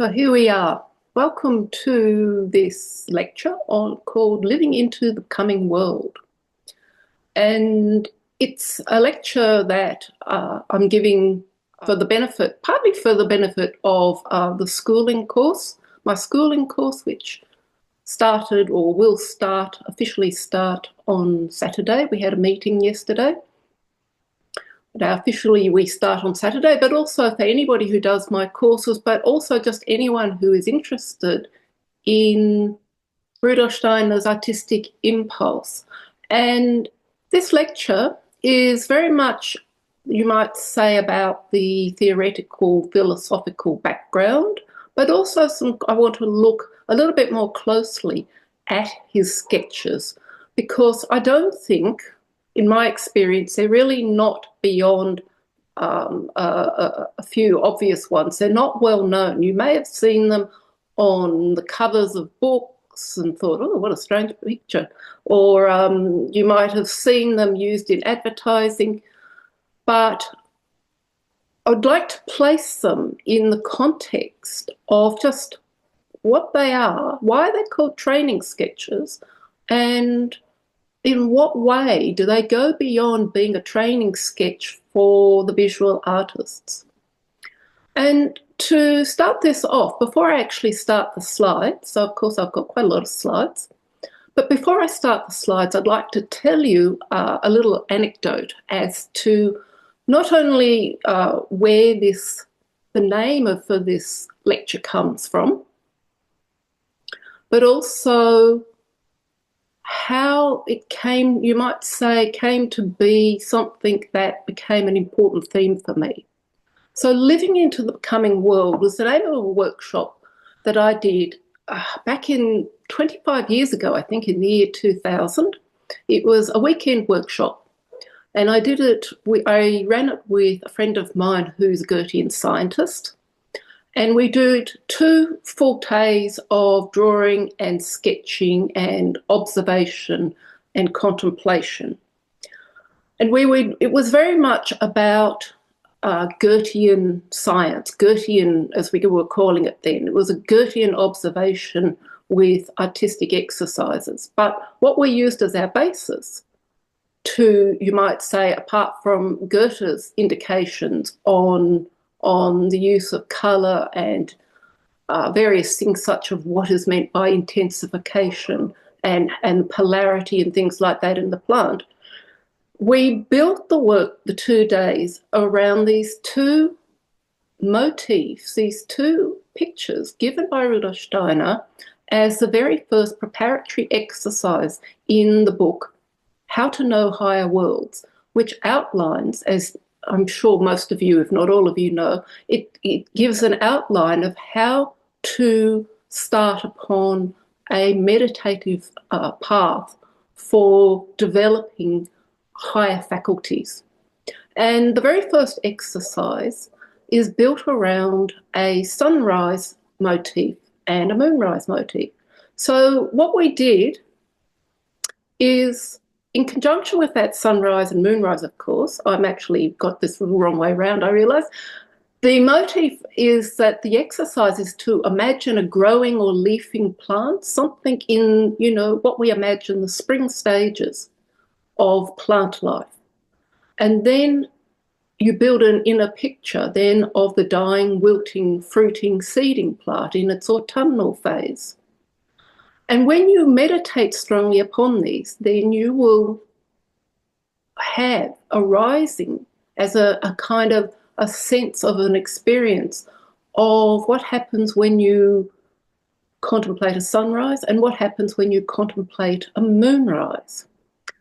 So here we are. Welcome to this lecture called Living into the Coming World. And it's a lecture that I'm giving for the benefit, partly for the benefit of the schooling course, my schooling course, which started or will start, officially start on Saturday. We had a meeting yesterday. But officially we start on Saturday, but also for anybody who does my courses, but also just anyone who is interested in Rudolf Steiner's artistic impulse. And this lecture is very much, you might say, about the theoretical, philosophical background, but also I want to look a little bit more closely at his sketches, because I don't think, in my experience, they're really not beyond a few obvious ones. They're not well known. You may have seen them on the covers of books and thought, oh, what a strange picture. Or you might have seen them used in advertising. But I would like to place them in the context of just what they are, why they're called training sketches, and in what way do they go beyond being a training sketch for the visual artists? And to start this off, before I actually start the slides, so of course I've got quite a lot of slides, but before I start the slides, I'd like to tell you a little anecdote as to not only where the name for this lecture comes from, but also how it came, you might say, came to be something that became an important theme for me. So Living into the Coming World was the name of a workshop that I did back in 25 years ago, I think in the year 2000. It was a weekend workshop, and I ran it with a friend of mine who's a Goethean scientist. And we did 2 full days of drawing and sketching and observation and contemplation. And it was very much about Goethean science, Goethean as we were calling it then. It was a Goethean observation with artistic exercises. But what we used as our basis to, you might say, apart from Goethe's indications on the use of colour and various things such as what is meant by intensification and polarity and things like that in the plant. We built the work, the 2 days, around these 2 motifs, these 2 pictures given by Rudolf Steiner as the very first preparatory exercise in the book, How to Know Higher Worlds, which outlines, as I'm sure most of you, if not all of you, know, it gives an outline of how to start upon a meditative path for developing higher faculties. And the very first exercise is built around a sunrise motif and a moonrise motif. So what we did is, in conjunction with that sunrise and moonrise, of course, I'm actually got this the wrong way around, I realise. The motif is that the exercise is to imagine a growing or leafing plant, something in, what we imagine the spring stages of plant life. And then you build an inner picture then of the dying, wilting, fruiting, seeding plant in its autumnal phase. And when you meditate strongly upon these, then you will have arising as a kind of a sense of an experience of what happens when you contemplate a sunrise and what happens when you contemplate a moonrise.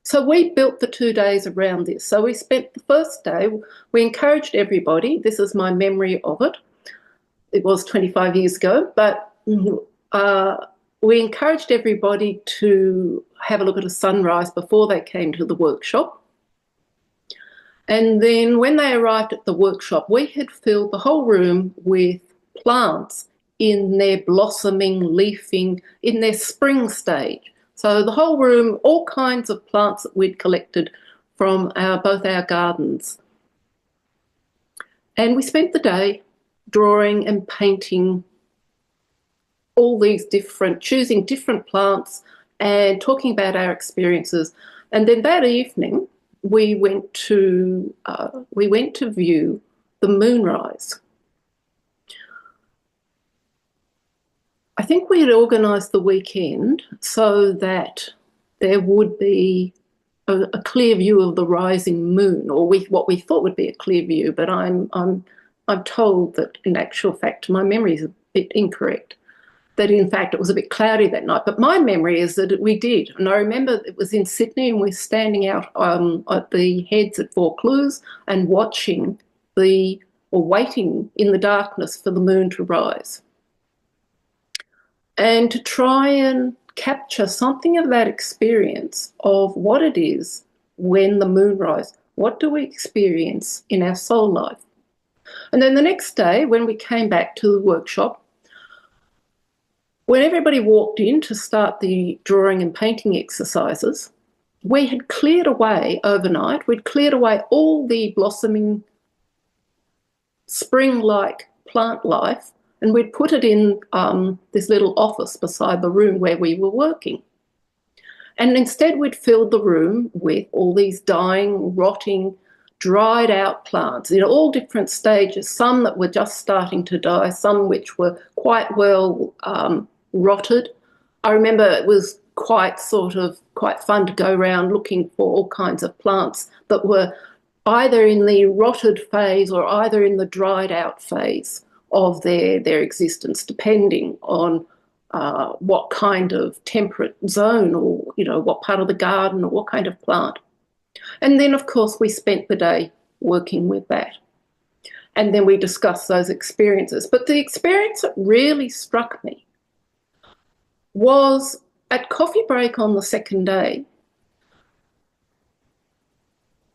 So we built the 2 days around this. So we spent the first day, we encouraged everybody, this is my memory of it, it was 25 years ago, but we encouraged everybody to have a look at a sunrise before they came to the workshop. And then when they arrived at the workshop, we had filled the whole room with plants in their blossoming, leafing, in their spring stage. So the whole room, all kinds of plants that we'd collected from both our gardens. And we spent the day drawing and painting all these different, choosing different plants and talking about our experiences. And then that evening, we went to view the moonrise. I think we had organised the weekend so that there would be a clear view of the rising moon, or what we thought would be a clear view. But I'm told that in actual fact my memory is a bit incorrect. That in fact it was a bit cloudy that night. But my memory is that we did. And I remember it was in Sydney and we're standing out at the heads at Vaucluse and waiting in the darkness for the moon to rise. And to try and capture something of that experience of what it is when the moon rises. What do we experience in our soul life? And then the next day, when we came back to the workshop, when everybody walked in to start the drawing and painting exercises, we had cleared away overnight, we'd cleared away all the blossoming spring-like plant life, and we'd put it in this little office beside the room where we were working. And instead we'd filled the room with all these dying, rotting, dried out plants in all different stages, some that were just starting to die, some which were quite well rotted. I remember it was quite fun to go around looking for all kinds of plants that were either in the rotted phase or either in the dried out phase of their existence, depending on what kind of temperate zone, or what part of the garden, or what kind of plant. And then of course we spent the day working with that, and then we discussed those experiences. But the experience that really struck me was at coffee break on the second day.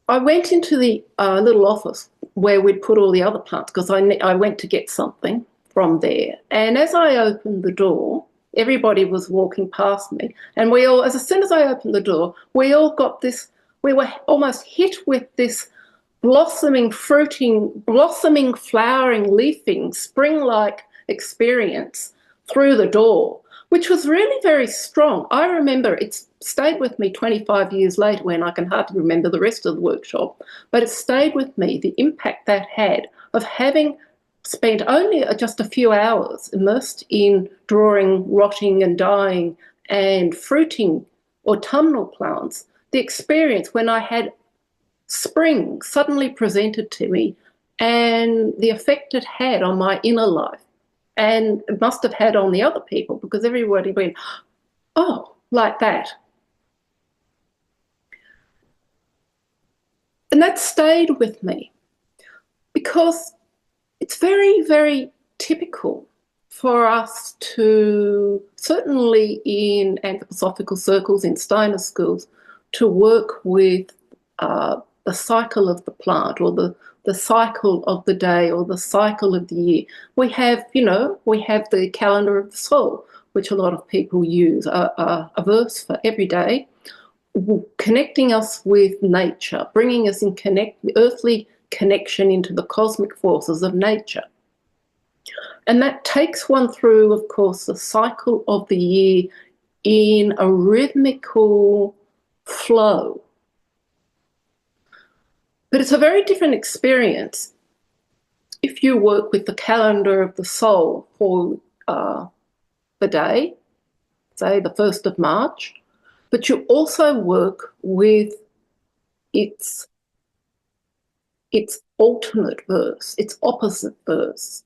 I went into the little office where we'd put all the other plants, because I went to get something from there. And as I opened the door, everybody was walking past me. And as soon as I opened the door, we all got this, we were almost hit with this blossoming, fruiting, blossoming, flowering, leafing, spring-like experience through the door, which was really very strong. I remember it's stayed with me 25 years later, when I can hardly remember the rest of the workshop, but it stayed with me, the impact that had of having spent only just a few hours immersed in drawing rotting and dying and fruiting autumnal plants, the experience when I had spring suddenly presented to me and the effect it had on my inner life. And it must have had on the other people, because everybody went, oh, like that. And that stayed with me, because it's very, very typical for us to, certainly in anthroposophical circles, in Steiner schools, to work with the cycle of the plant, or the cycle of the day, or the cycle of the year. We have the calendar of the soul, which a lot of people use, a verse for every day, connecting us with nature, bringing us in earthly connection into the cosmic forces of nature. And that takes one through, of course, the cycle of the year in a rhythmical flow. But it's a very different experience if you work with the calendar of the soul for the day, say the 1st of March, but you also work with its alternate verse, its opposite verse,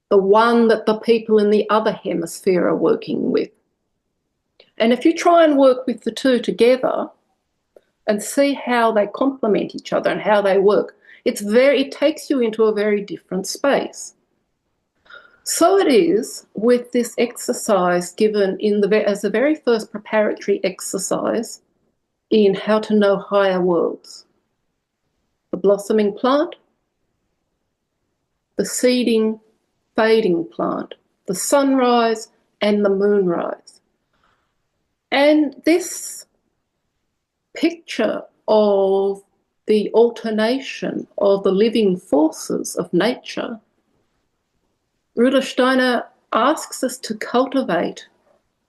the one that the people in the other hemisphere are working with. And if you try and work with the two together and see how they complement each other and how they work, it takes you into a very different space. So it is with this exercise given as the very first preparatory exercise in how to know higher worlds. The blossoming plant, the seeding, fading plant, the sunrise and the moonrise. And this picture of the alternation of the living forces of nature, Rudolf Steiner asks us to cultivate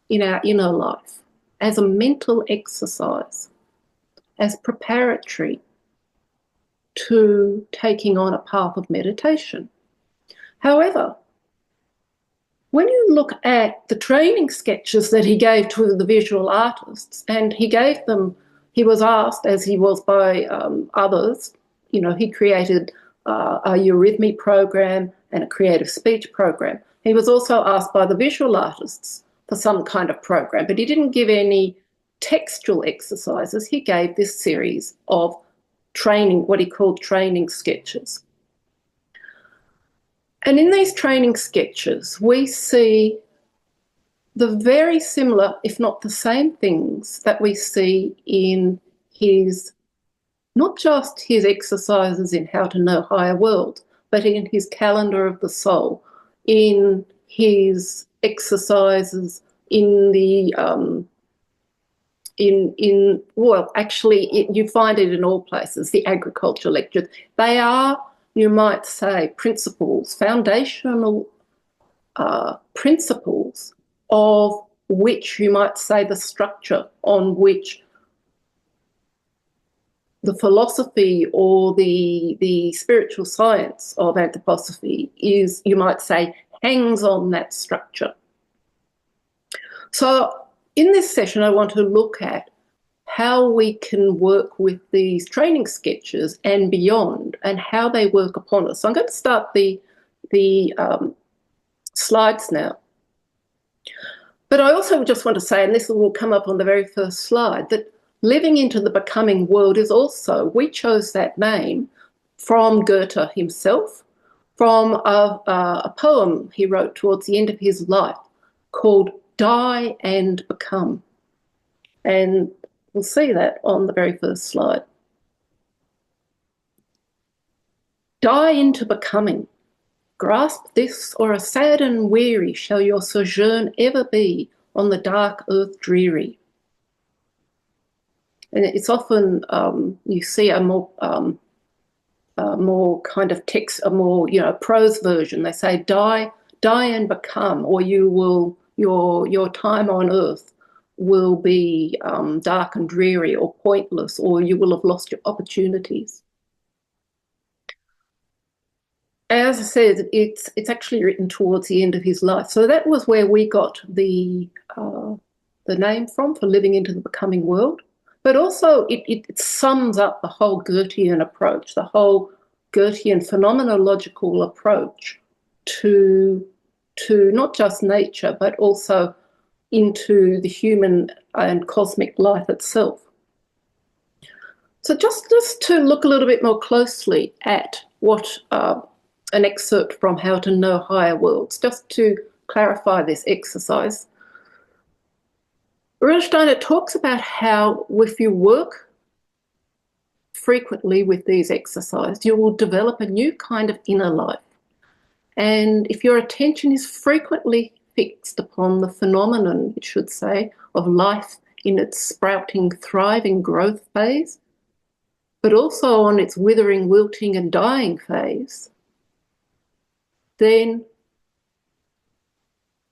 in our inner life as a mental exercise, as preparatory to taking on a path of meditation. However, when you look at the training sketches that he gave to the visual artists, and he was asked, as he was by others, he created a eurythmy program and a creative speech program. He was also asked by the visual artists for some kind of program, but he didn't give any textual exercises. He gave this series of training, what he called training sketches. And in these training sketches, we see the very similar, if not the same things that we see in his, not just his exercises in How to Know Higher Worlds, but in his Calendar of the Soul, in his exercises in the, you find it in all places, the agriculture lectures. They are, you might say, principles, foundational principles of which you might say the structure on which the philosophy or the spiritual science of anthroposophy is, you might say, hangs on that structure. So in this session, I want to look at how we can work with these training sketches and beyond, and how they work upon us. So I'm going to start the slides now. But I also just want to say, and this will come up on the very first slide, that living into the becoming world is also, we chose that name from Goethe himself, from a poem he wrote towards the end of his life called Die and Become. And we'll see that on the very first slide. Die into becoming. Grasp this, or a sad and weary shall your sojourn ever be on the dark earth dreary. And it's often, you see a more kind of text, a more, prose version. They say, die and become, or you will, your time on earth will be dark and dreary or pointless, or you will have lost your opportunities. As I said, it's actually written towards the end of his life. So that was where we got the name from, for living into the becoming world. But also it sums up the whole Goethean approach, the whole Goethean phenomenological approach to not just nature, but also into the human and cosmic life itself. So just to look a little bit more closely at what an excerpt from How to Know Higher Worlds, just to clarify this exercise. Rudolf Steiner talks about how if you work frequently with these exercises, you will develop a new kind of inner life. And if your attention is frequently fixed upon the phenomenon, it should say, of life in its sprouting, thriving growth phase, but also on its withering, wilting and dying phase, then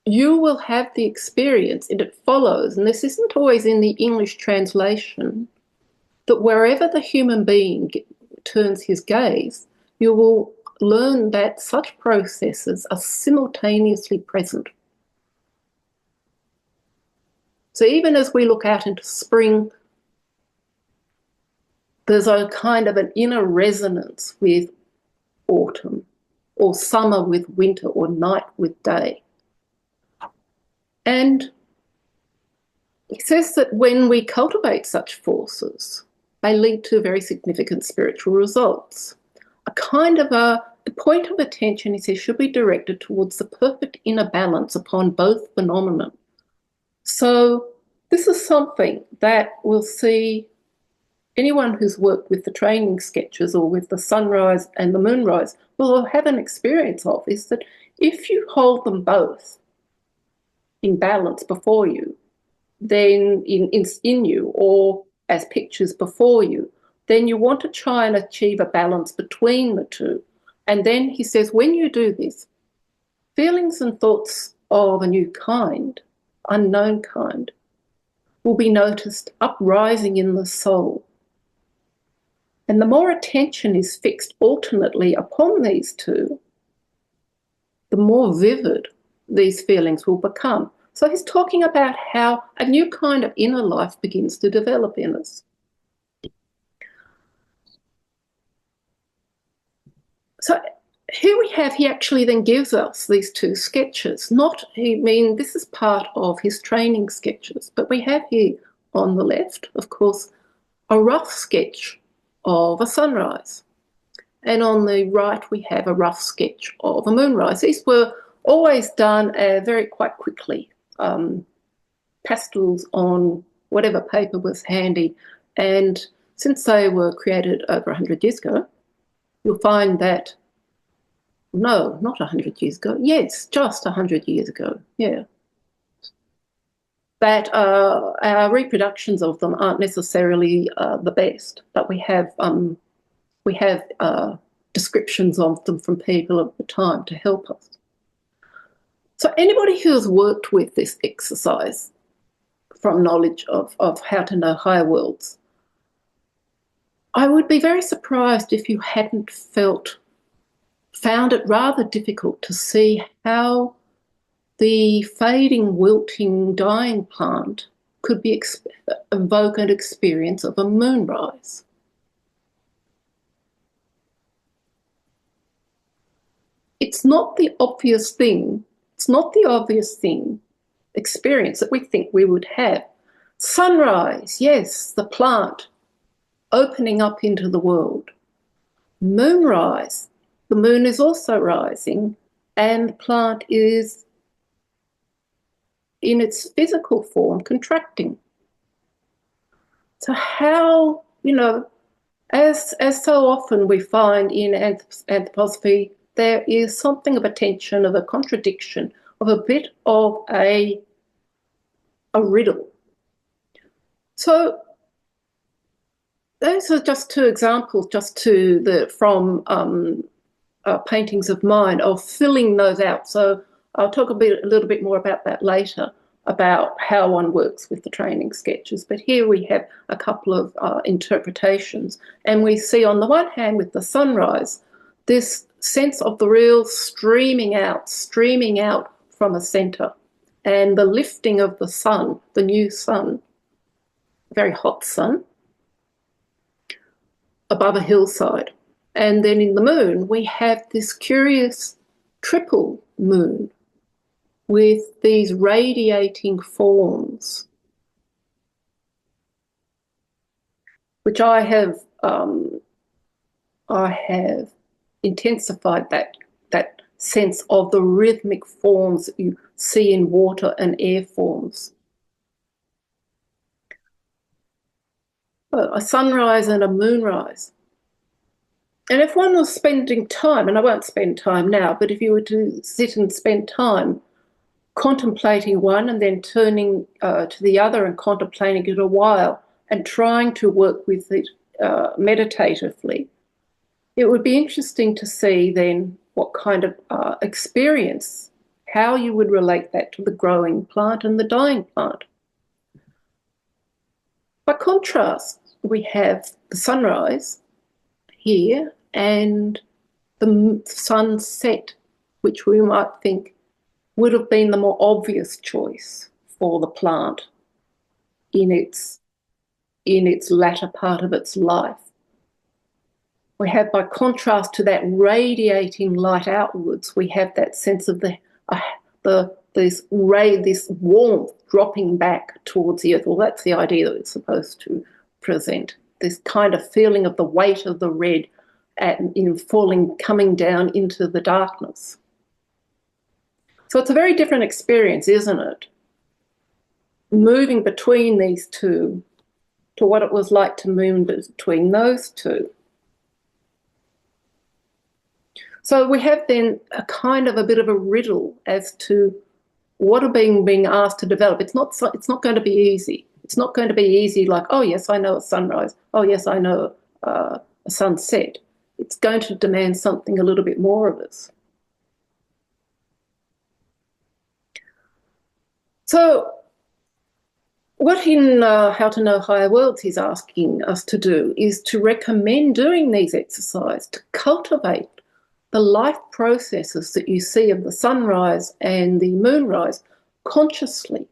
you will have the experience, and it follows, and this isn't always in the English translation, that wherever the human being turns his gaze, you will learn that such processes are simultaneously present. So even as we look out into spring, there's a kind of an inner resonance with autumn, or summer with winter, or night with day. And he says that when we cultivate such forces, they lead to very significant spiritual results. A kind of the point of attention, he says, should be directed towards the perfect inner balance upon both phenomena. So this is something that we'll see anyone who's worked with the training sketches or with the sunrise and the moonrise will have an experience of, is that if you hold them both in balance before you, then in you, or as pictures before you, then you want to try and achieve a balance between the two. And then he says, when you do this, feelings and thoughts of a new kind, unknown kind, will be noticed uprising in the soul. And the more attention is fixed alternately upon these two, the more vivid these feelings will become. So he's talking about how a new kind of inner life begins to develop in us. So here we have, he actually then gives us these two sketches. This is part of his training sketches, but we have here on the left, of course, a rough sketch of a sunrise. And on the right, we have a rough sketch of a moonrise. These were always done quite quickly, pastels on whatever paper was handy. And since they were created over 100 years ago, you'll find that, no, not 100 years ago, yes, just 100 years ago, yeah, that our reproductions of them aren't necessarily the best, but we have descriptions of them from people of the time to help us. So anybody who has worked with this exercise from knowledge of how to know higher worlds, I would be very surprised if you hadn't found it rather difficult to see how the fading, wilting, dying plant could evoke an experience of a moonrise. It's not the obvious thing. It's not the obvious thing, experience that we think we would have. Sunrise, yes, the plant opening up into the world. Moonrise, the moon is also rising and the plant is in its physical form contracting. So how, as so often we find in anthroposophy, there is something of a tension, of a contradiction, of a bit of a riddle. So those are just two examples, from paintings of mine, of filling those out. So I'll talk a little bit more about that later, about how one works with the training sketches. But here we have a couple of interpretations. And we see on the one hand with the sunrise, this sense of the real streaming out from a centre, and the lifting of the sun, the new sun, very hot sun, above a hillside. And then in the moon, we have this curious triple moon with these radiating forms, which I have intensified that sense of the rhythmic forms that you see in water and air forms. A sunrise and a moonrise. And if one was spending time, and I won't spend time now, but if you were to sit and spend time contemplating one and then turning to the other and contemplating it a while and trying to work with it meditatively, it would be interesting to see then what kind of experience, how you would relate that to the growing plant and the dying plant. By contrast, we have the sunrise here and the sunset, which we might think would have been the more obvious choice for the plant in its latter part of its life. We have, by contrast to that radiating light outwards, we have that sense of this warmth dropping back towards the earth. Well, that's the idea that it's supposed to present, this kind of feeling of the weight of the red coming down into the darkness. So it's a very different experience, isn't it? Moving between these two to what it was like to move between those two. So we have then a kind of a bit of a riddle as to what are being asked to develop. It's not going to be easy. It's not going to be easy like, oh, yes, I know a sunrise. Oh, yes, I know a sunset. It's going to demand something a little bit more of us. So what in How to Know Higher Worlds he's asking us to do is to recommend doing these exercises to cultivate the life processes that you see of the sunrise and the moonrise consciously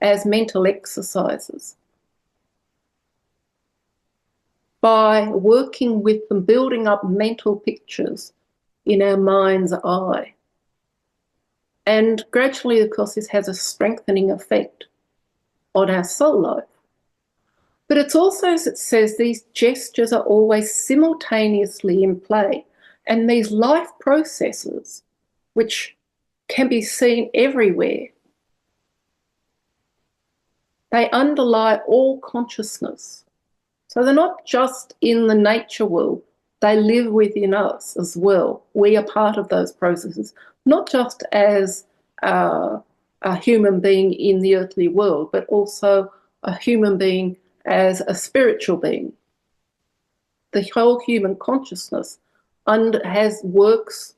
as mental exercises. By working with them, building up mental pictures in our mind's eye. And gradually, of course, this has a strengthening effect on our soul life. But it's also, as it says, these gestures are always simultaneously in play. And these life processes, which can be seen everywhere, they underlie all consciousness. So they're not just in the nature world, they live within us as well. We are part of those processes, not just as a human being in the earthly world, but also a human being as a spiritual being. The whole human consciousness has works,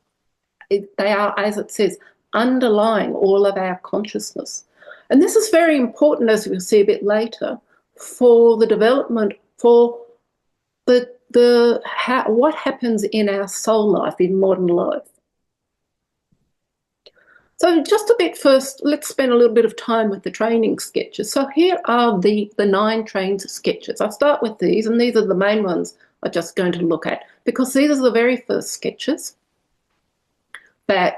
they are, as it says, underlying all of our consciousness. And this is very important, as we'll see a bit later, for the development, for what happens in our soul life, in modern life. So just a bit first, let's spend a little bit of time with the training sketches. So here are the 9 trained sketches. I'll start with these, and these are the main ones I'm just going to look at, because these are the very first sketches that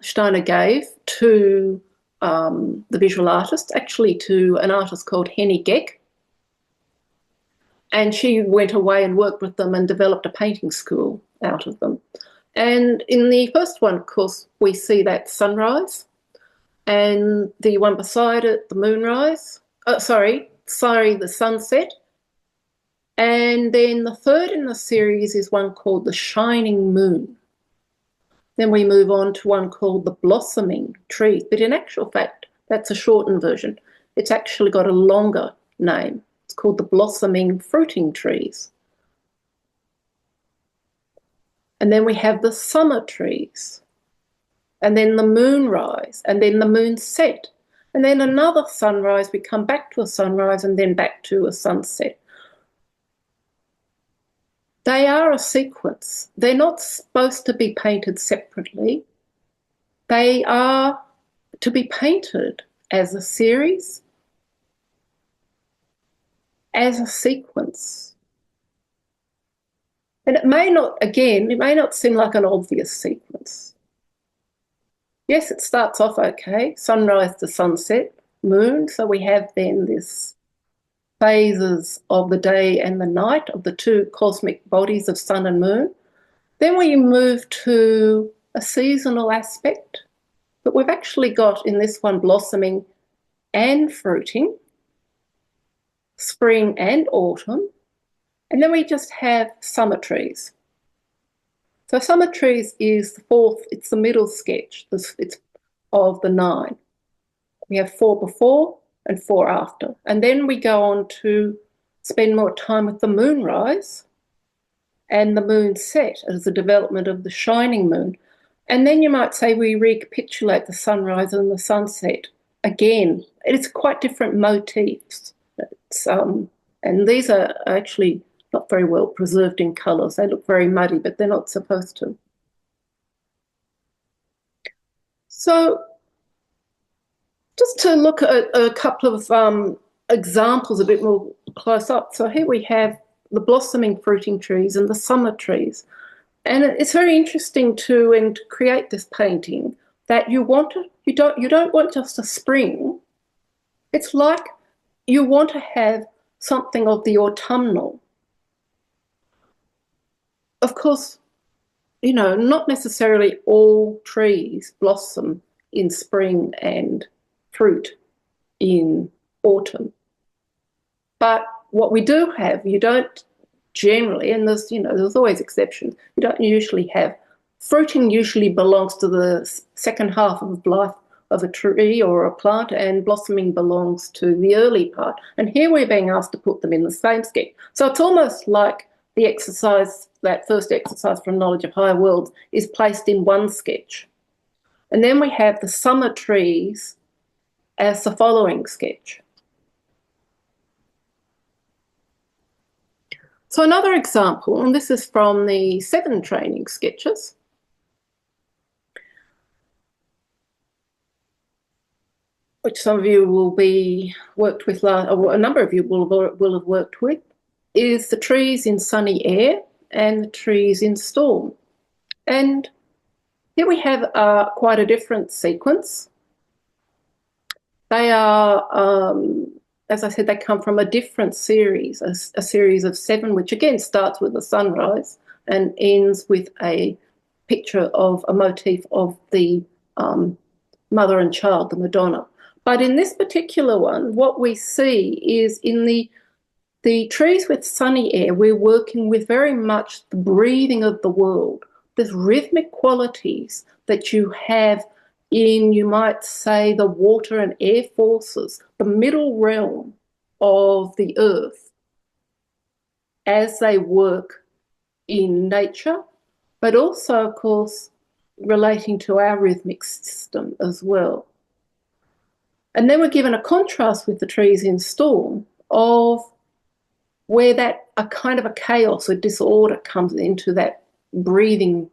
Steiner gave to the visual artist, actually to an artist called Henny Geck. And she went away and worked with them and developed a painting school out of them. And in the first one, of course, we see that sunrise, and the one beside it, the moonrise. The sunset. And then the third in the series is one called the shining moon. Then we move on to one called the blossoming trees. But in actual fact, that's a shortened version. It's actually got a longer name. It's called the blossoming fruiting trees. And then we have the summer trees, and then the moonrise, and then the moonset, and then another sunrise. We come back to a sunrise and then back to a sunset. They are a sequence. They're not supposed to be painted separately. They are to be painted as a series, as a sequence. And it may not seem like an obvious sequence. Yes, it starts off okay, sunrise to sunset, moon, so we have then this phases of the day and the night of the 2 cosmic bodies of sun and moon. Then we move to a seasonal aspect, but we've actually got in this one blossoming and fruiting, spring and autumn, and then we just have summer trees. So summer trees is the fourth, it's the middle sketch, it's of the 9. We have 4 before and 4 after. And then we go on to spend more time with the moonrise and the moonset as the development of the shining moon. And then you might say we recapitulate the sunrise and the sunset again. It's quite different motifs. And these are actually not very well preserved in colours. They look very muddy, but they're not supposed to. So just to look at a couple of examples a bit more close up. So here we have the blossoming fruiting trees and the summer trees. And it's very interesting to create this painting that you don't want just a spring. It's like you want to have something of the autumnal. Of course, not necessarily all trees blossom in spring and fruit in autumn. But what we do have, you don't generally, and there's always exceptions, you don't usually have, fruiting usually belongs to the second half of life of a tree or a plant, and blossoming belongs to the early part. And here we're being asked to put them in the same sketch. So it's almost like the exercise, that first exercise from Knowledge of Higher Worlds, is placed in one sketch. And then we have the summer trees as the following sketch. So another example, and this is from the 7 training sketches. Which some of you will be worked with, or a number of you will have worked with, is the trees in sunny air and the trees in storm. And here we have quite a different sequence. They are, as I said, they come from a different series, a series of 7, which again starts with the sunrise and ends with a picture of a motif of the mother and child, the Madonna. But in this particular one, what we see is in the trees with sunny air, we're working with very much the breathing of the world. There's rhythmic qualities that you have in, you might say, the water and air forces, the middle realm of the earth as they work in nature, but also, of course, relating to our rhythmic system as well. And then we're given a contrast with the trees in storm of where a kind of a chaos or disorder comes into that breathing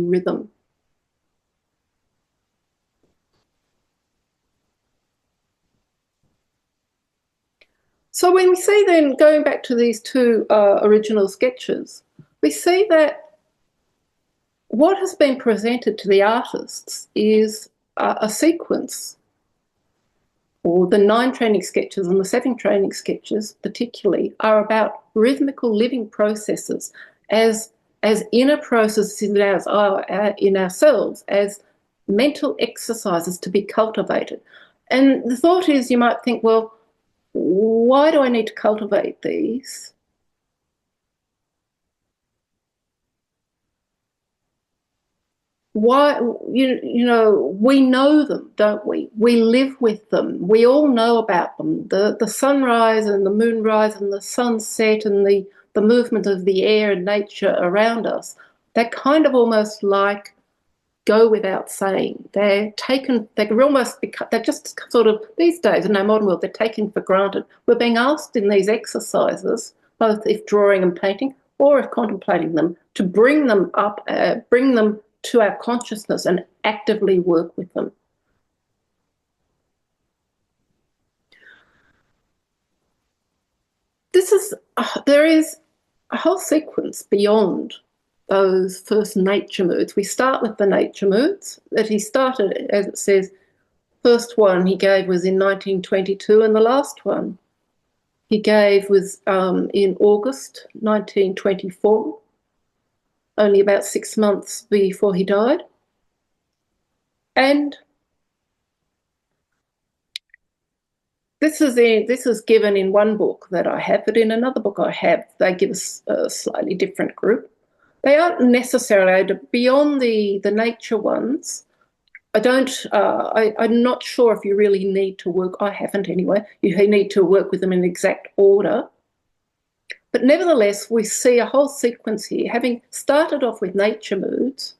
rhythm. So when we see then, going back to these 2 original sketches, we see that what has been presented to the artists is a sequence, or the 9 training sketches and the 7 training sketches particularly, are about rhythmical living processes as inner processes in ourselves, as mental exercises to be cultivated. And the thought is, you might think, well, why do I need to cultivate these? Why, you know, we know them, don't we? We live with them. We all know about them. The sunrise and the moonrise and the sunset and the movement of the air and nature around us, they're kind of almost like go without saying. They're just sort of, these days in our modern world, they're taken for granted. We're being asked in these exercises, both if drawing and painting or if contemplating them, to bring them up, bring them to our consciousness and actively work with them. There is a whole sequence beyond those first nature moods. We start with the nature moods that he started, as it says, first one he gave was in 1922, and the last one he gave was in August 1924, only about 6 months before he died. And this is given in one book that I have, but in another book I have, they give us a slightly different group. They aren't necessarily beyond the nature ones. I'm not sure if you really need to work, I haven't anyway, you need to work with them in exact order. But nevertheless, we see a whole sequence here, having started off with nature moods,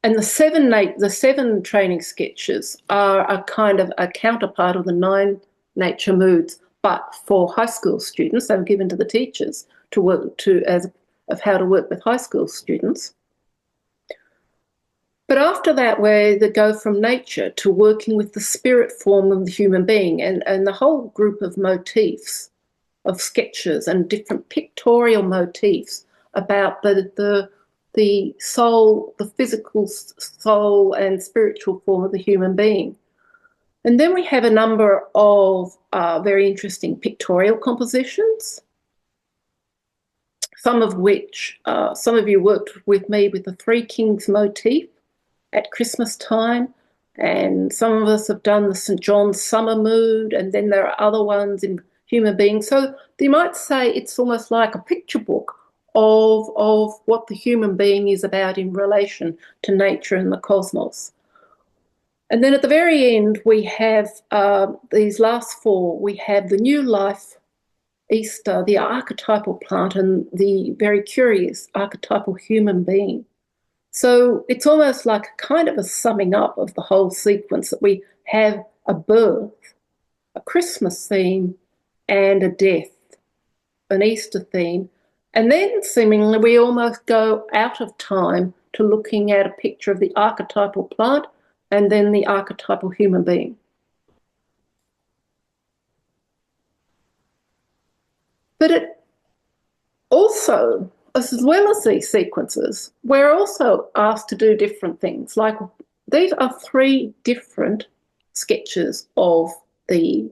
and the 7 training sketches are a kind of a counterpart of the 9 nature moods, but for high school students. They were given to the teachers to work of how to work with high school students. But after that, they go from nature to working with the spirit form of the human being, and the whole group of motifs, of sketches and different pictorial motifs about the soul, the physical soul and spiritual form of the human being. And then we have a number of very interesting pictorial compositions, some of which, some of you worked with me with the 3 Kings motif at Christmas time, and some of us have done the St. John's summer mood, and then there are other ones in human beings. So you might say it's almost like a picture book of what the human being is about in relation to nature and the cosmos. And then at the very end, we have these last 4. We have the new life, Easter, the archetypal plant, and the very curious archetypal human being. So it's almost like a kind of a summing up of the whole sequence, that we have a birth, a Christmas theme, and a death, an Easter theme. And then seemingly we almost go out of time to looking at a picture of the archetypal plant and then the archetypal human being. But it also, as well as these sequences, we're also asked to do different things. Like, these are 3 different sketches of he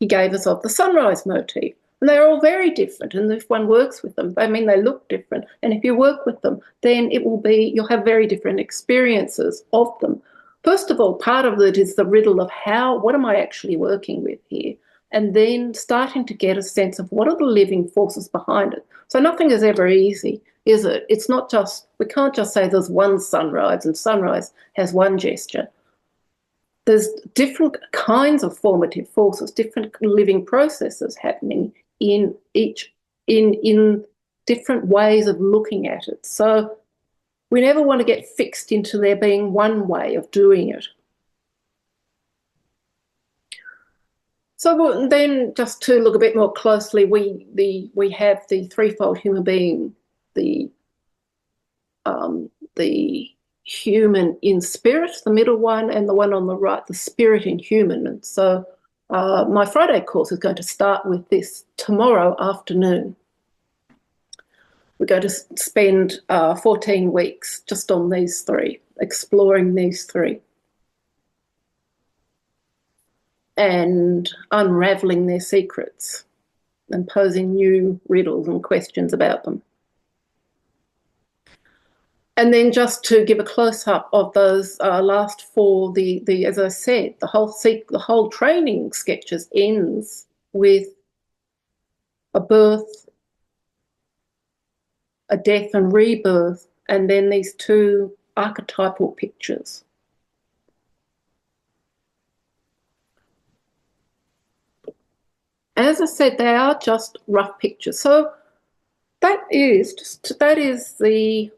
gave us of the sunrise motif. And they're all very different. And if one works with them, I mean, they look different. And if you work with them, then you'll have very different experiences of them. First of all, part of it is the riddle of what am I actually working with here? And then starting to get a sense of what are the living forces behind it. So nothing is ever easy, is it? It's not just, we can't just say there's one sunrise and sunrise has one gesture. There's different kinds of formative forces, different living processes happening in different ways of looking at it. So we never want to get fixed into there being one way of doing it. So then, just to look a bit more closely, we have the threefold human being, the human in spirit, the middle one, and the one on the right, the spirit in human. And so my Friday course is going to start with this tomorrow afternoon. We're going to spend 14 weeks just on these 3, exploring these 3. And unravelling their secrets and posing new riddles and questions about them. And then just to give a close-up of those last 4, as I said, the whole training sketches ends with a birth, a death and rebirth, and then these 2 archetypal pictures. As I said, they are just rough pictures. So that is the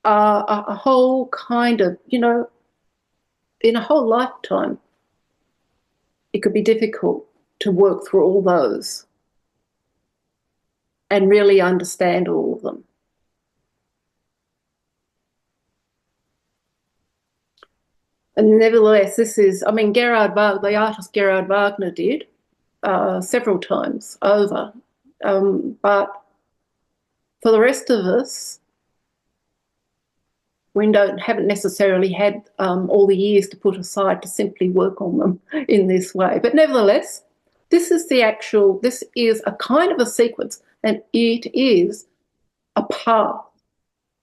a whole kind of, in a whole lifetime, it could be difficult to work through all those and really understand all of them. And nevertheless, this is, the artist Gerhard Wagner did several times over. But for the rest of us, we haven't necessarily had all the years to put aside to simply work on them in this way. But nevertheless, this is a kind of a sequence, and it is a path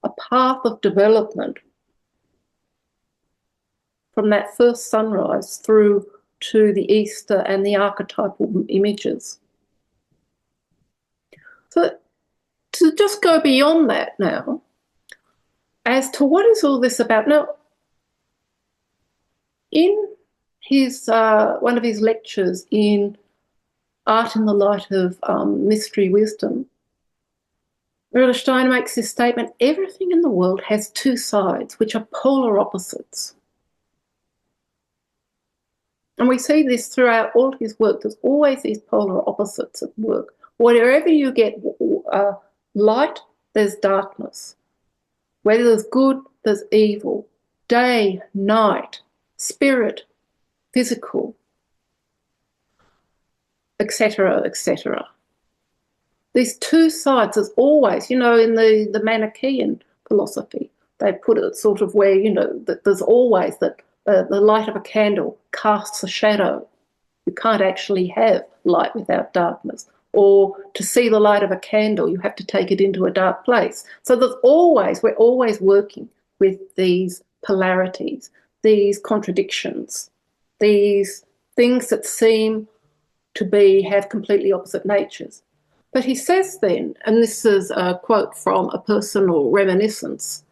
of development from that first sunrise through to the Easter and the archetypal images. So to just go beyond that now, as to what is all this about. Now, in his one of his lectures in Art in the Light of Mystery Wisdom, Rudolf Steiner makes this statement: everything in the world has 2 sides, which are polar opposites. And we see this throughout all his work. There's always these polar opposites at work. Wherever you get light, there's darkness. Whether there's good, there's evil. Day, night, spirit, physical, etc., etc. These 2 sides, there's always, in the Manichaean philosophy, they put it sort of where, that there's always that the light of a candle casts a shadow. You can't actually have light without darkness. Or to see the light of a candle, you have to take it into a dark place. So we're always working with these polarities, these contradictions, these things that seem to have completely opposite natures. But he says then, and this is a quote from a personal reminiscence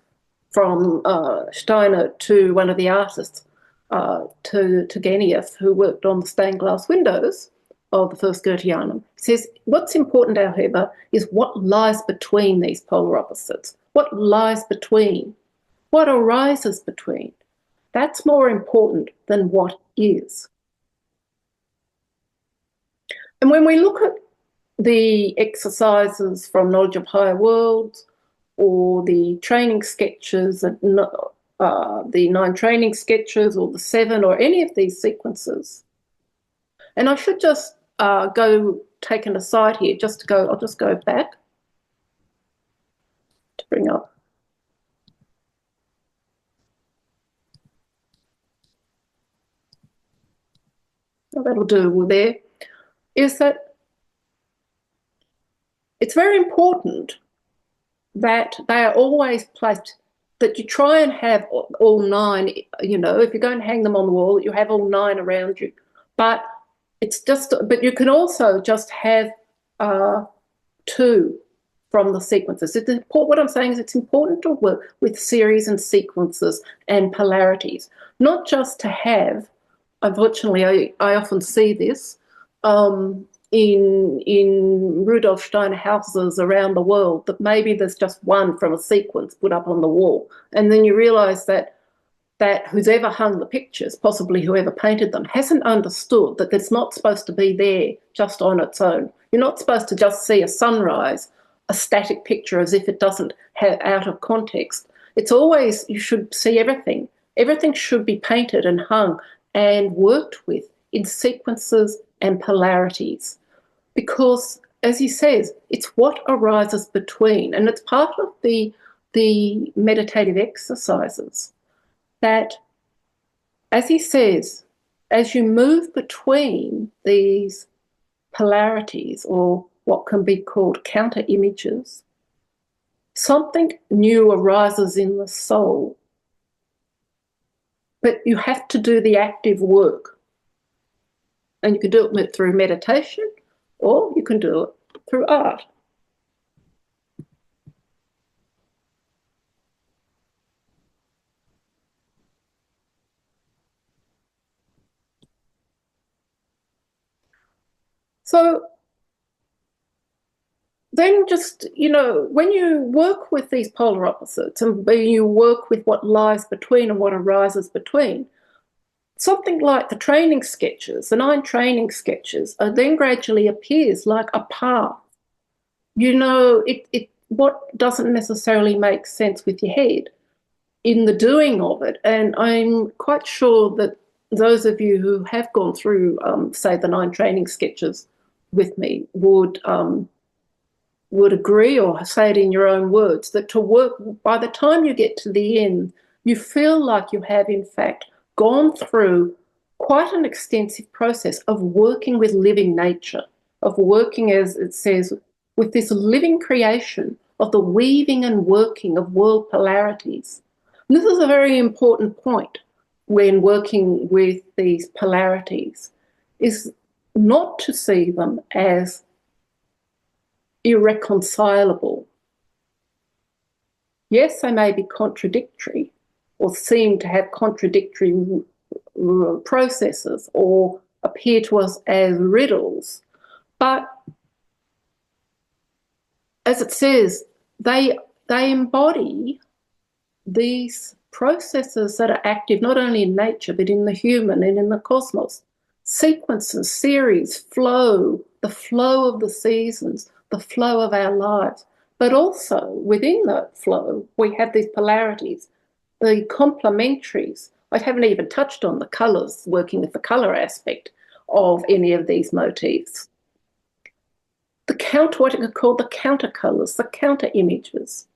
from Steiner to one of the artists, to Turgenev, who worked on the stained glass windows of the first Goetheanum. He says, what's important, however, is what lies between these polar opposites. What lies between what arises between. That's more important than what is. And when we look at the exercises from Knowledge of Higher Worlds or the training sketches, the 9 training sketches or the 7 or any of these sequences, and I should just go take an aside here, I'll just go back to bring up. Oh, that'll do there. Is that it's very important that they are always placed, that you try and have all 9, you know, if you're going to hang them on the wall, you have all 9 around you. But but you can also just have 2 from the sequences. What I'm saying is it's important to work with series and sequences and polarities, not just to have, unfortunately, I often see this in Rudolf Steiner houses around the world, that maybe there's just one from a sequence put up on the wall. And then you realise that who's ever hung the pictures, possibly whoever painted them, hasn't understood that it's not supposed to be there just on its own. You're not supposed to just see a sunrise, a static picture as if it doesn't have out of context. It's always, you should see everything. Everything should be painted and hung and worked with in sequences and polarities. Because, as he says, it's what arises between, and it's part of the meditative exercises that, as he says, as you move between these polarities, or what can be called counter images, something new arises in the soul. But you have to do the active work. And you can do it through meditation, or you can do it through art. So then just, you know, when you work with these polar opposites and you work with what lies between and what arises between, something like the training sketches, the 9 training sketches, then gradually appears like a path. You know, what doesn't necessarily make sense with your head in the doing of it. And I'm quite sure that those of you who have gone through, say, the 9 training sketches with me would agree, or say it in your own words, that to work, by the time you get to the end, you feel like you have, in fact, gone through quite an extensive process of working with living nature, of working, as it says, with this living creation of the weaving and working of world polarities. And this is a very important point when working with these polarities, is not to see them as irreconcilable. Yes, they may be contradictory or seem to have contradictory processes or appear to us as riddles, but as it says, they embody these processes that are active not only in nature but in the human and in the cosmos. Sequences, series, flow, the flow of the seasons, the flow of our lives. But also within that flow, we have these polarities, the complementaries. I haven't even touched on the colours, working with the colour aspect of any of these motifs. What are called the counter colours, the counter images.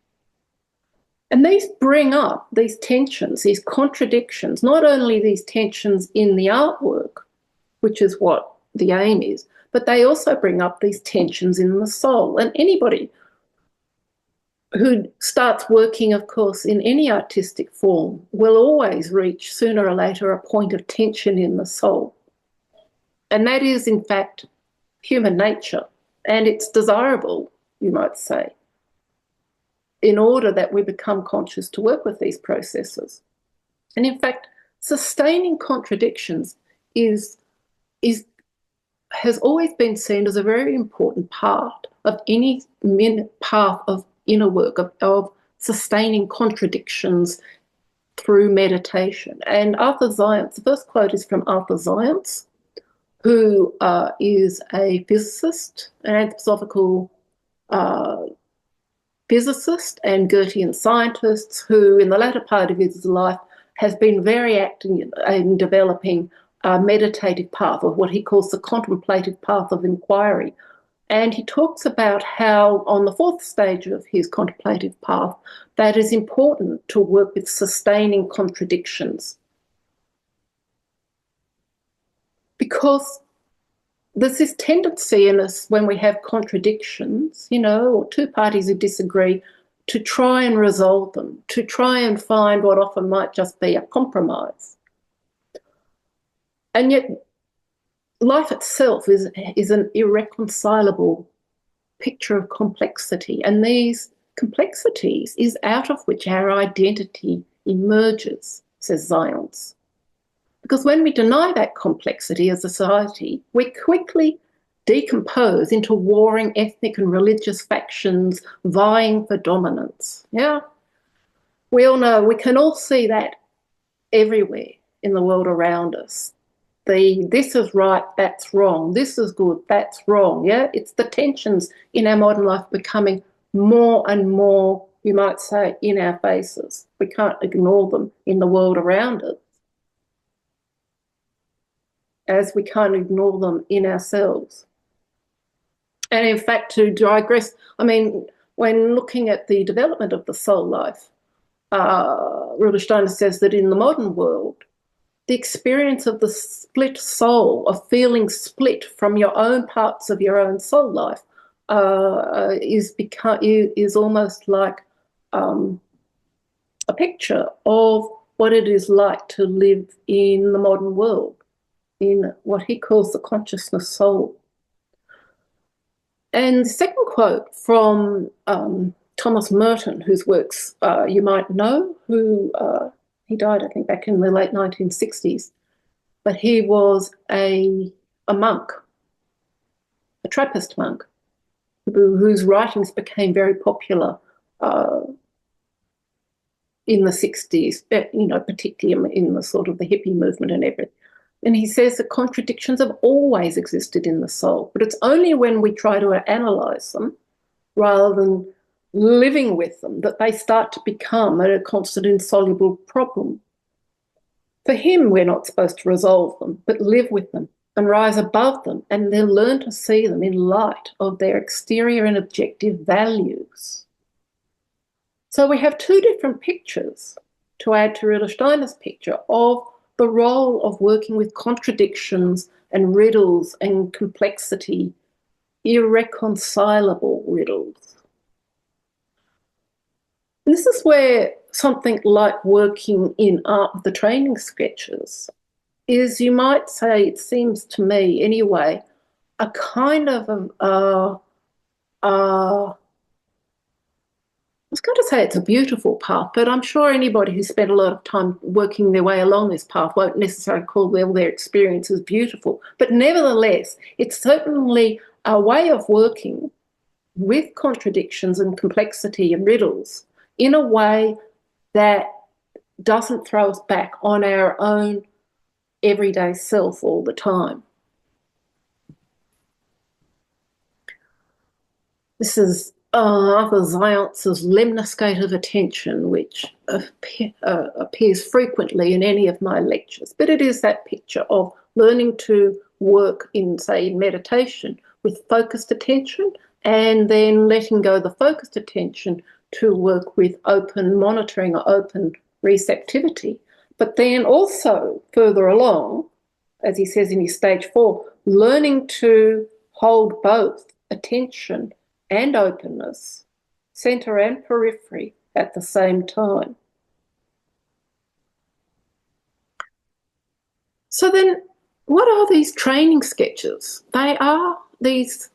And these bring up these tensions, these contradictions, not only these tensions in the artwork, which is what the aim is, but they also bring up these tensions in the soul. And anybody who starts working, of course, in any artistic form will always reach, sooner or later, a point of tension in the soul. And that is, in fact, human nature. And it's desirable, you might say, in order that we become conscious to work with these processes. And in fact, sustaining contradictions has always been seen as a very important part of any path of inner work, of sustaining contradictions through meditation. And Arthur Zients, the first quote is from Arthur Zients, who is a physicist, an anthroposophical physicist and Goethean scientist who, in the latter part of his life, has been very active in developing a meditative path, or what he calls the contemplative path of inquiry. And he talks about how, on the fourth stage of his contemplative path, that is important to work with sustaining contradictions. Because there's this tendency in us when we have contradictions, or two parties who disagree, to try and resolve them, to try and find what often might just be a compromise. And yet life itself is an irreconcilable picture of complexity, and these complexities is out of which our identity emerges, says Zients. Because when we deny that complexity as a society, we quickly decompose into warring ethnic and religious factions vying for dominance. Yeah, we all know, we can all see that everywhere in the world around us. This is right, that's wrong, this is good, that's wrong. Yeah, it's the tensions in our modern life becoming more and more, you might say, in our faces. We can't ignore them in the world around us, as we can't ignore them in ourselves. And in fact, to digress, when looking at the development of the soul life, Rudolf Steiner says that in the modern world, the experience of the split soul, of feeling split from your own parts of your own soul life, is almost like a picture of what it is like to live in the modern world, in what he calls the consciousness soul. And the second quote from Thomas Merton, whose works you might know, who he died, I think, back in the late 1960s, but he was a monk, a Trappist monk, whose writings became very popular in the 60s, particularly in the sort of the hippie movement and everything. And he says that contradictions have always existed in the soul, but it's only when we try to analyse them rather than living with them that they start to become a constant insoluble problem. For him, we're not supposed to resolve them, but live with them and rise above them, and then learn to see them in light of their exterior and objective values. So we have two different pictures, to add to Rudolf Steiner's picture, of the role of working with contradictions and riddles and complexity, irreconcilable riddles. And this is where something like working in art with the training sketches is, you might say, it seems to me anyway, a kind of I was going to say it's a beautiful path, but I'm sure anybody who's spent a lot of time working their way along this path won't necessarily call their experiences beautiful. But nevertheless, it's certainly a way of working with contradictions and complexity and riddles in a way that doesn't throw us back on our own everyday self all the time. This is Arthur Zients' lemniscate of attention, which appears frequently in any of my lectures. But it is that picture of learning to work in, say, meditation with focused attention, and then letting go the focused attention to work with open monitoring or open receptivity. But then also further along, as he says in his stage 4, learning to hold both attention and openness, centre and periphery at the same time. So then, what are these training sketches? They are these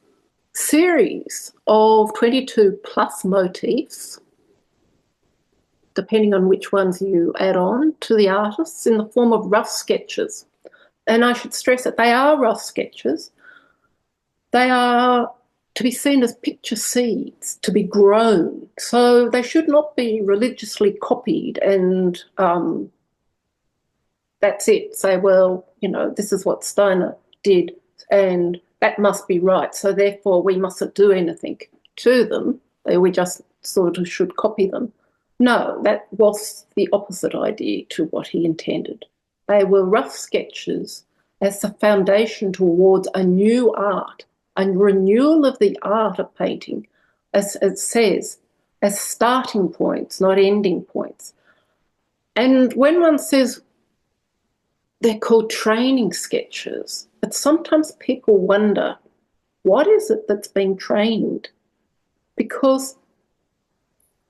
series of 22 plus motifs, depending on which ones you add on to the artists, in the form of rough sketches. And I should stress that they are rough sketches. They are to be seen as picture seeds, to be grown. So they should not be religiously copied and that's it. Say, well, this is what Steiner did and that must be right. So therefore we mustn't do anything to them. We just sort of should copy them. No, that was the opposite idea to what he intended. They were rough sketches as the foundation towards a new art, a renewal of the art of painting, as it says, as starting points, not ending points. And when one says they're called training sketches, but sometimes people wonder, what is it that's being trained? Because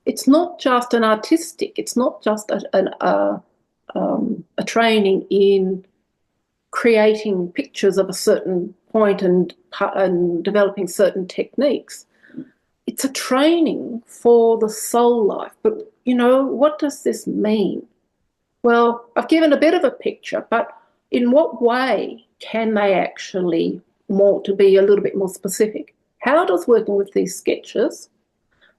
it's not just an artistic, it's not just a training in creating pictures of a certain point and developing certain techniques. It's a training for the soul life. But, what does this mean? Well, I've given a bit of a picture, but in what way can they actually, to be a little bit more specific, how does working with these sketches,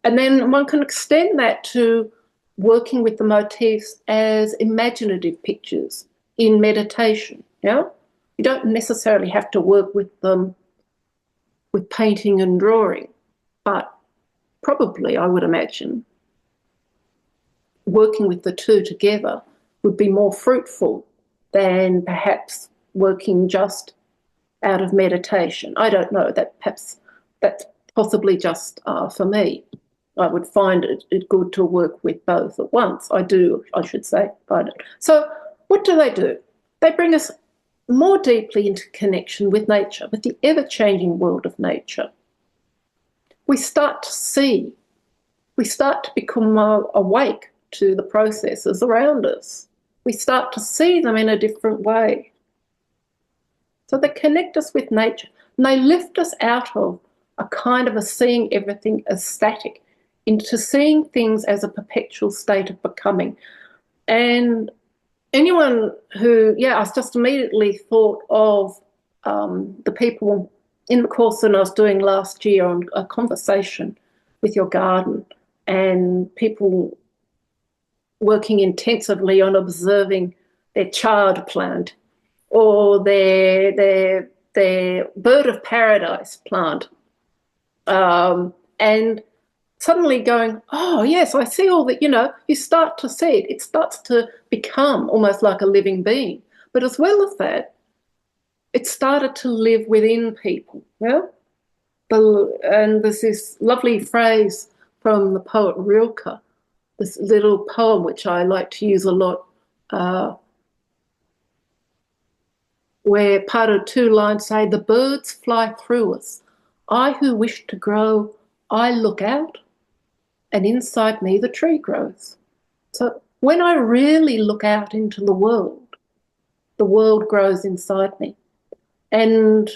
and then one can extend that to working with the motifs as imaginative pictures in meditation. You don't necessarily have to work with them with painting and drawing, but probably, I would imagine, working with the two together would be more fruitful than perhaps working just out of meditation. I don't know, that's possibly just for me. I would find it good to work with both at once. I should say, find it. So what do? They bring us more deeply into connection with nature, with the ever-changing world of nature. We start to become awake to the processes around us. We start to see them in a different way. So they connect us with nature, and they lift us out of a kind of seeing everything as static into seeing things as a perpetual state of becoming. And anyone who, I just immediately thought of the people in the course that I was doing last year on a conversation with your garden, and people working intensively on observing their chard plant or their bird of paradise plant, and suddenly going, oh, yes, I see all that, you start to see it. It starts to become almost like a living being. But as well as that, it started to live within people. And there's this lovely phrase from the poet Rilke, this little poem which I like to use a lot, where part of two lines say, the birds fly through us. I who wish to grow, I look out, and inside me the tree grows. So when I really look out into the world grows inside me and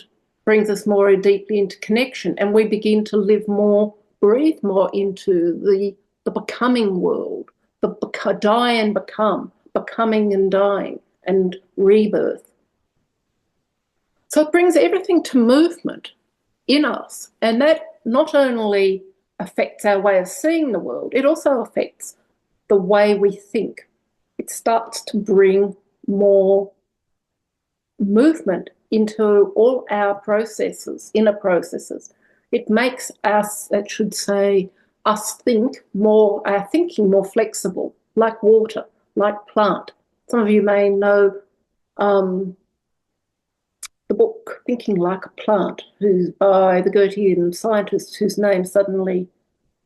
brings us more deeply into connection, and we begin to live more, breathe more into the becoming world, the die and become, becoming and dying and rebirth. So it brings everything to movement in us, and that not only affects our way of seeing the world, it also affects the way we think. It starts to bring more movement into all our processes, inner processes. It makes us, it should say, us think more, our thinking more flexible, like water, like plant. Some of you may know the book Thinking Like a Plant, who's by the Goethean scientist whose name suddenly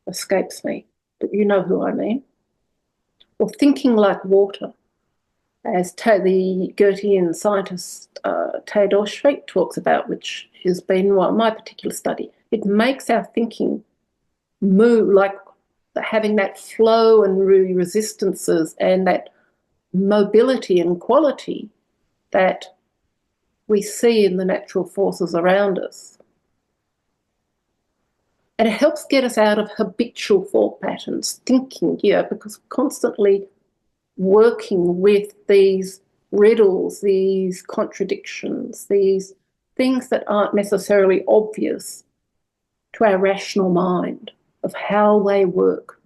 escapes me, but you know who I mean. Or Thinking Like Water, as the Goethean scientist Theodor Schweik talks about, which has been my particular study. It makes our thinking move, like having that flow and resistances and that mobility and quality that we see in the natural forces around us. And it helps get us out of habitual thought patterns, thinking, because constantly working with these riddles, these contradictions, these things that aren't necessarily obvious, to our rational mind of how they work.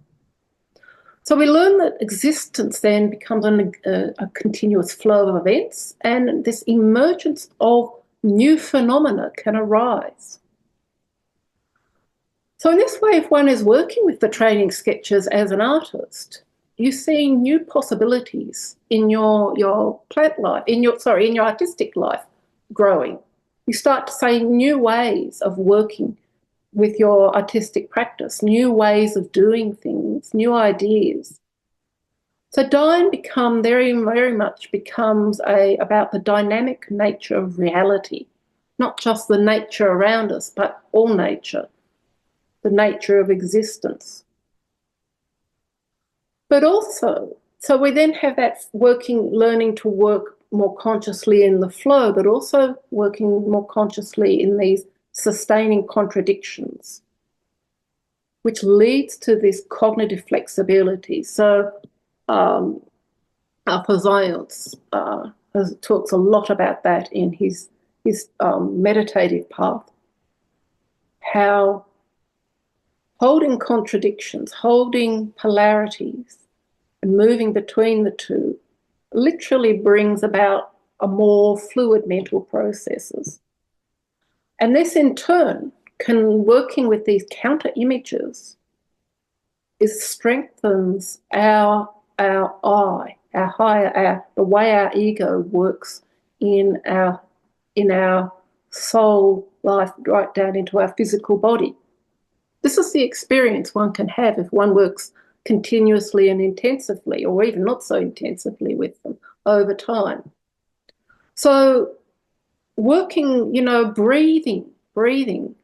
So we learn that existence then becomes a continuous flow of events, and this emergence of new phenomena can arise. So in this way, if one is working with the training sketches as an artist, you see new possibilities in your plant life, in your artistic life growing. You start to see new ways of working with your artistic practice, new ways of doing things, new ideas. So Dine very much becomes about the dynamic nature of reality, not just the nature around us, but all nature, the nature of existence. But also, so we then have that learning to work more consciously in the flow, but also working more consciously in these sustaining contradictions, which leads to this cognitive flexibility. So Alpha talks a lot about that in his meditative path, how holding contradictions, holding polarities, and moving between the two literally brings about a more fluid mental processes. And this in turn working with these counter images, strengthens our I, the way our ego works in our soul life, right down into our physical body. This is the experience one can have if one works continuously and intensively, or even not so intensively with them over time. So working, breathing.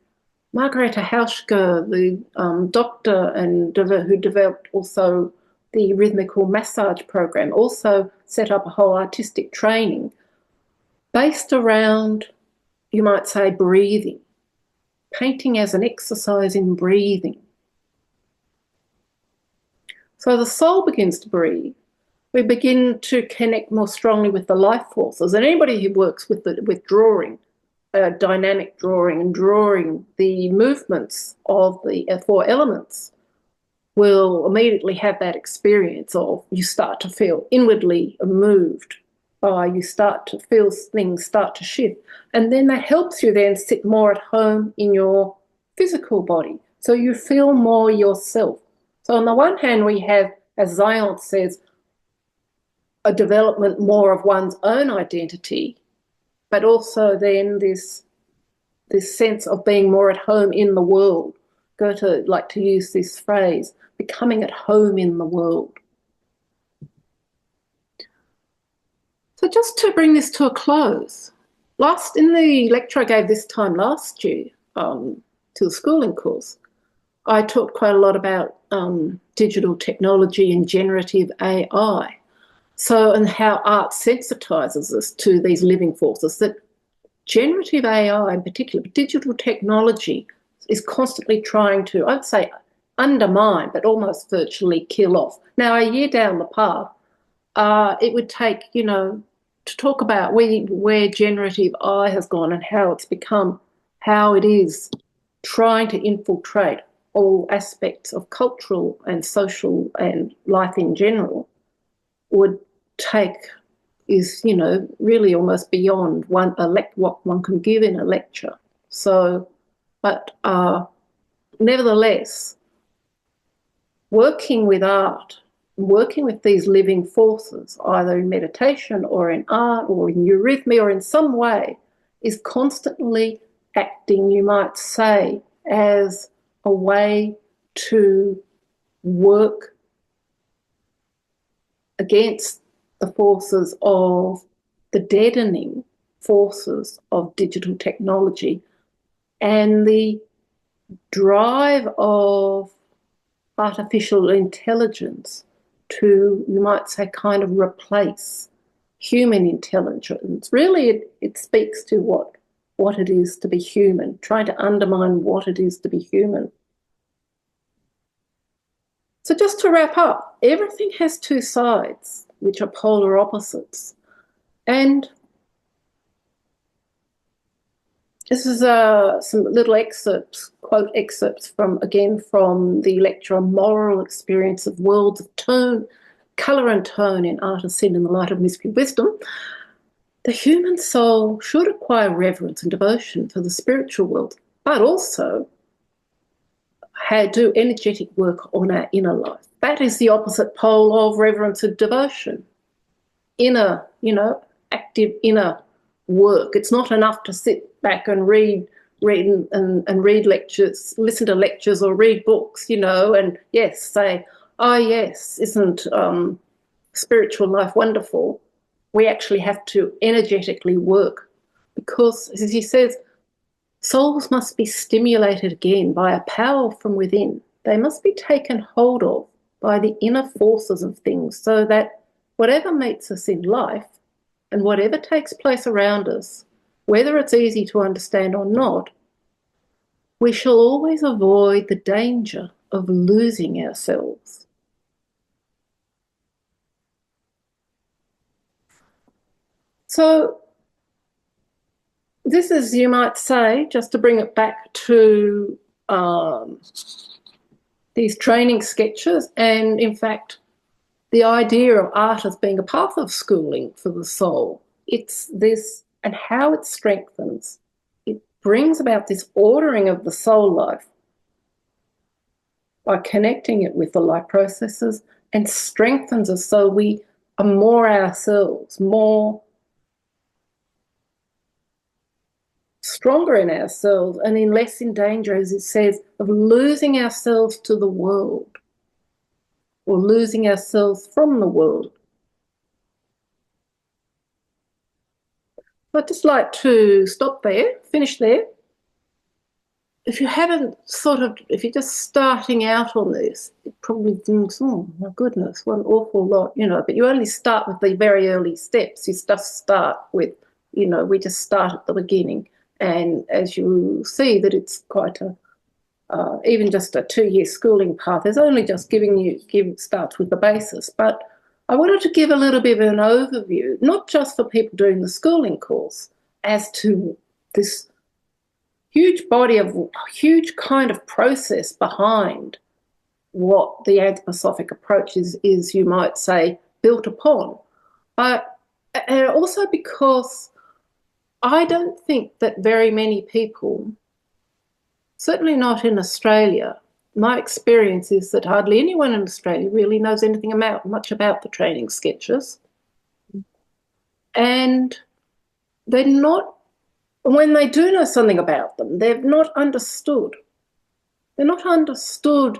Margareta Hauschka, the doctor who developed also the rhythmical massage program, also set up a whole artistic training based around, you might say, breathing. Painting as an exercise in breathing. So the soul begins to breathe. We begin to connect more strongly with the life forces. And anybody who works with drawing, dynamic drawing, and drawing the movements of the four elements will immediately have that experience of you start to feel inwardly moved. You start to feel things start to shift. And then that helps you then sit more at home in your physical body. So you feel more yourself. So on the one hand, we have, as Zion says, a development more of one's own identity, but also then this sense of being more at home in the world. Goethe liked to use this phrase, becoming at home in the world. So just to bring this to a close, in the lecture I gave this time last year to the schooling course, I talked quite a lot about digital technology and generative AI. So, and how art sensitizes us to these living forces, that generative AI in particular, digital technology is constantly trying to, I'd say, undermine, but almost virtually kill off. Now, a year down the path, it would take, to talk about where generative AI has gone and how it's become, how it is trying to infiltrate all aspects of cultural and social and life in general, is really almost beyond what one can give in a lecture. So, but nevertheless, working with art, working with these living forces, either in meditation or in art or in eurythmy or in some way, is constantly acting, you might say, as a way to work against the forces of the deadening forces of digital technology and the drive of artificial intelligence to, you might say, kind of replace human intelligence. Really, it speaks to what it is to be human, trying to undermine what it is to be human. So just to wrap up, everything has two sides, which are polar opposites. And This is some little excerpts, quote excerpts from the lecture on moral experience of worlds of tone, colour and tone in art of sin in the light of mystery wisdom. The human soul should acquire reverence and devotion for the spiritual world, but also do energetic work on our inner life. That is the opposite pole of reverence and devotion. Inner, active inner work. It's not enough to sit back and read lectures, listen to lectures or read books, and yes, say, oh yes, isn't spiritual life wonderful? We actually have to energetically work because, as he says, souls must be stimulated again by a power from within. They must be taken hold of by the inner forces of things so that whatever meets us in life and whatever takes place around us, whether it's easy to understand or not, we shall always avoid the danger of losing ourselves. So this is, you might say, just to bring it back to these training sketches, and in fact, the idea of art as being a path of schooling for the soul. It's this, and how it strengthens. It brings about this ordering of the soul life by connecting it with the life processes and strengthens us so we are more ourselves, more stronger in ourselves and in less in danger, as it says, of losing ourselves to the world or losing ourselves from the world. I'd just like to stop there, finish there. If you haven't if you're just starting out on this, it probably thinks, oh my goodness, what an awful lot, but you only start with the very early steps. You just start with, we just start at the beginning. And as you see that it's quite even just a 2-year schooling path, is only just starts with the basis. But I wanted to give a little bit of an overview, not just for people doing the schooling course, as to this huge kind of process behind what the anthroposophic approach is, you might say, built upon. But also because I don't think that very many people, certainly not in Australia, my experience is that hardly anyone in Australia really knows anything much about the training sketches. And they're not, when they do know something about them, they've not understood. They're not understood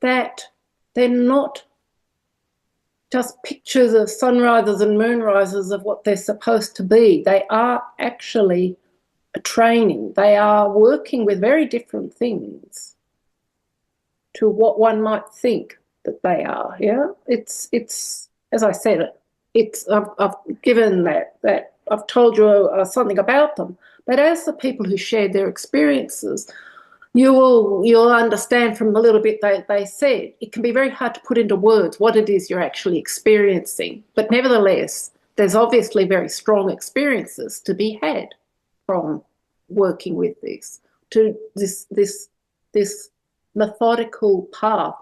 that they're not just pictures of sunrises and moonrises of what they're supposed to be. They are actually a training. They are working with very different things to what one might think that they are. Yeah, it's as I said, I've given that I've told you something about them, but as the people who shared their experiences, you'll understand from the little bit they said, it can be very hard to put into words what it is you're actually experiencing. But nevertheless, there's obviously very strong experiences to be had from working with this methodical path.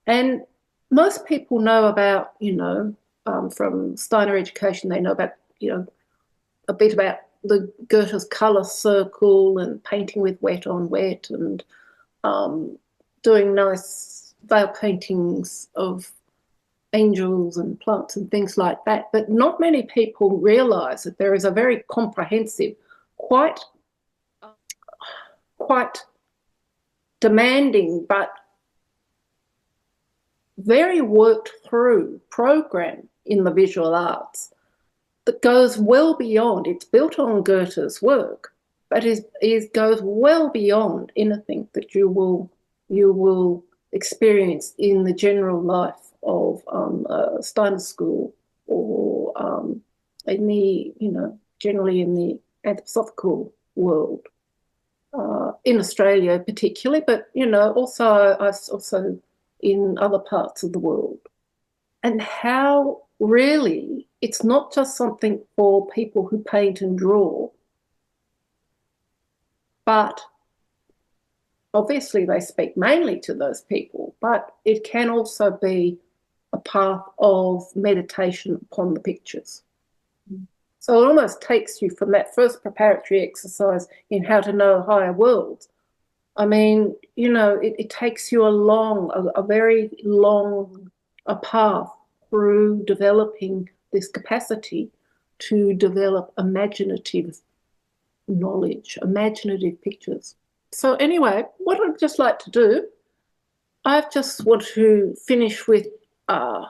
And most people know about, from Steiner education, they know about, a bit about the Goethe's colour circle and painting with wet on wet and doing nice veil paintings of angels and plants and things like that. But not many people realise that there is a very comprehensive, quite demanding but very worked through program in the visual arts that goes well beyond. It's built on Goethe's work, but goes well beyond anything that you will experience in the general life of Steiner school or generally in the anthroposophical world. In Australia particularly, but also in other parts of the world. And how really it's not just something for people who paint and draw. But obviously they speak mainly to those people, but it can also be a path of meditation upon the pictures. So it almost takes you from that first preparatory exercise in how to know higher worlds. I mean, you know, it takes you along a very long a path through developing this capacity to develop imaginative knowledge, imaginative pictures. So anyway, what I'd just like to do, I just want to finish with that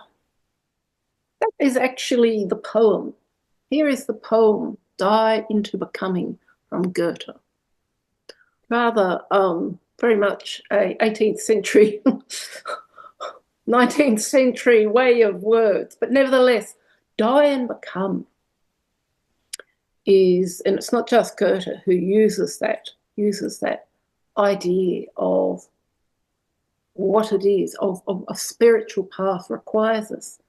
is actually the poem. Here is the poem, Die into Becoming, from Goethe. Rather very much a 18th century 19th century way of words, but nevertheless, die and become is, and it's not just Goethe who uses that idea of what it is, of a spiritual path requires us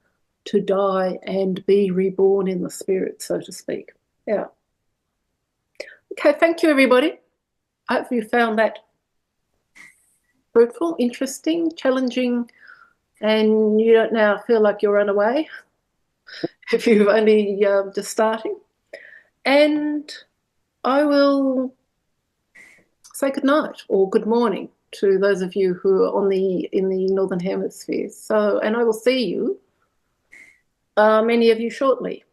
to die and be reborn in the spirit, so to speak. Yeah. Okay, thank you, everybody. I hope you found that fruitful, interesting, challenging, and you don't now feel like you're run away if you've only just starting. And I will say good night or good morning to those of you who are in the Northern Hemisphere. So, and I will see you, many of you, shortly.